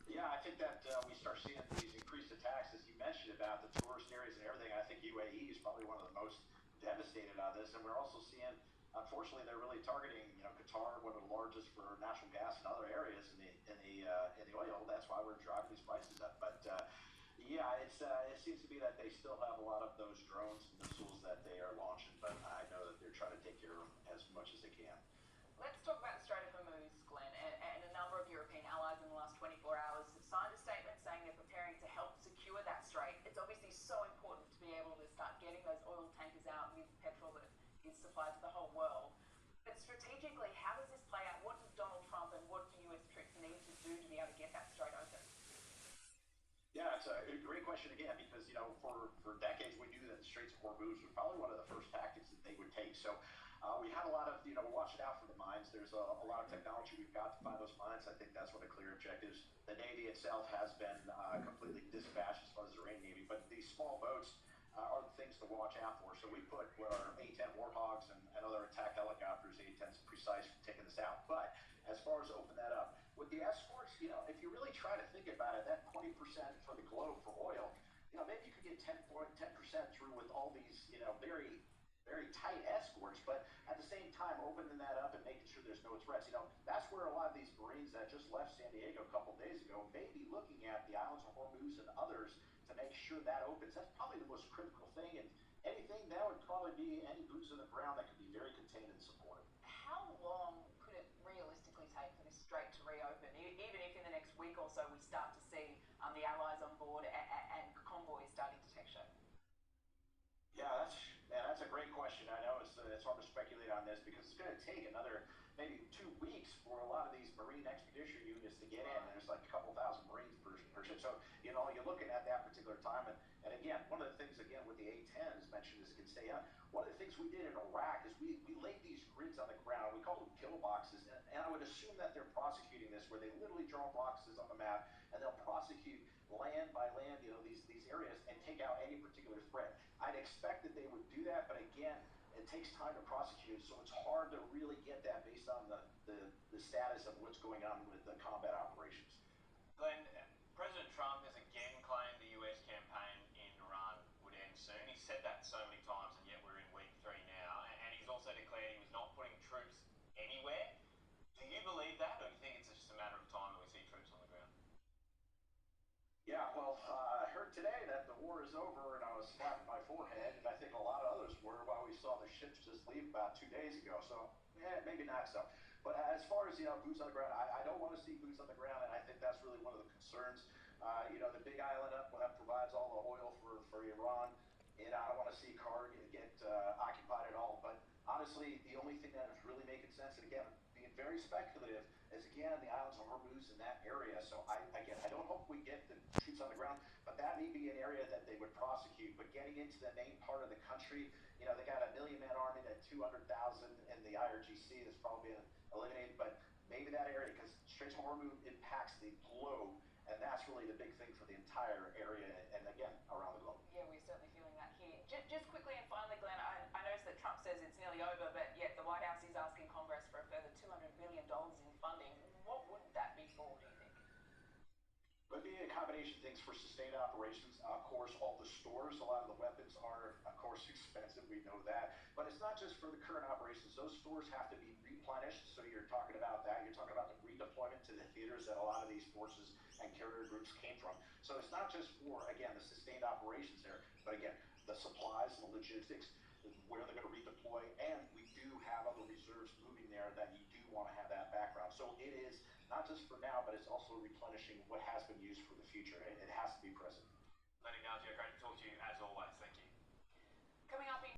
Yeah, I think that we start seeing these increased attacks, as you mentioned, about the tourist areas and everything. I think UAE is probably one of the most devastated on this, and we're also seeing, unfortunately, they're really targeting, Qatar, one of the largest for natural gas and other areas in the oil. That's why we're driving these prices up. But yeah, it seems to be that they still have a lot of those drones and missiles that they are launching, but I know that they're trying to take care of them as much as they can. Let's talk about the Strait of Hormuz, Glenn, and a number of European allies in the last 24 hours have signed a statement saying they're preparing to help secure that strait. It's obviously so important to be able to start getting those oil tankers out with petrol that is supplied to the whole world. But strategically, how does this play out? What does Donald Trump and what do US troops need to do to be able to get that strait open? Yeah, it's a great question again because for decades we knew that the Straits of Hormuz was probably one of the first tactics that they would take. So we had a lot of watching out for the mines. There's a lot of technology we've got to find those mines. I think that's one of the clear objectives. The Navy itself has been completely dispatched as far as the Marine Navy, but these small boats are the things to watch out for. So we put what our A-10 Warhogs and other attack helicopters, A-10s Precise, taking this out. But as far as open that up, with the escorts, if you really try to think about it, that 20% for the globe for oil, maybe you could get 10% through with all these, very, very tight escorts, but at the same time, opening that up and making sure there's no threats. That's where a lot of these Marines that just left San Diego a couple of days ago may be looking at the islands of Hormuz and others to make sure that opens. That's probably the most critical thing, and anything that would probably be any boots on the ground that could be very contained and supported. How long could it realistically take for this strait to reopen? Even if in the next week or so we start to see the allies on board and convoys starting to take shape? Yeah, that's a great question. I know it's hard to speculate on this because it's going to take another maybe 2 weeks for a lot of these Marine expedition units to get in. There's like a couple thousand Marines per ship, so you're looking at that particular time. And again, one of the things again with the A-10s mentioned is it can stay on. One of the things we did in Iraq is we laid these grids on the ground. We call them kill boxes, and I would assume that they're prosecuting this where they literally draw boxes on the map and they'll prosecute land by land, these areas and take out any particular threat. I'd expect that they would do that, but again, it takes time to prosecute, so it's hard to really get that based on the status of what's going on with the combat operations. Glenn, President Trump has again claimed the US campaign in Iran would end soon. He said that so many times, and yet we're in week 3 now. And he's also declared he was not putting troops anywhere. Do you believe that, or do you think it's just a matter of time that we see troops on the ground? Yeah, well, I heard today that the war is over, and I was slapping my forehead, and I think a lot of others were while we saw the ships just leave about 2 days ago. So, yeah, maybe not so. But as far as boots on the ground, I don't want to see boots on the ground, and I think that's really one of the concerns. The Big Island up that provides all the oil for Iran, and I don't want to see Kar get occupied at all. But honestly, the only thing that is really making sense, and again, being very speculative, is again the islands of Hormuz in that area. So I don't hope we get the troops on the ground, but that may be an area that they would prosecute. But getting into the main part of the country, they got a 1 million-man army, that 200,000 in the IRGC that's probably been eliminated. But maybe that area, because Straits of Hormuz impacts the globe, and that's really the big thing for the entire area, and again, around the globe. Yeah, we're certainly feeling that here. Just quickly and finally, Glenn, I noticed that Trump says it's nearly over, but yet the White House is asking Congress for a further $200 billion in funding. What would that be for, do you think? Would be a combination of things for sustained operations. Of course, all the stores, a lot of the weapons are, of course, expensive. We know that. But it's not just for the current operations. Those stores have to be replenished. So you're talking about that. You're talking about the redeployment to the theaters that a lot of these forces and carrier groups came from. So it's not just for, again, the sustained operations there, but again, the supplies and the logistics, where they're going to redeploy, and we do have other reserves moving there that you do want to have that background. So it is not just for now, but it's also replenishing what has been used for the future. It has to be present. Lenny Nargio, great to talk to you as always. Thank you.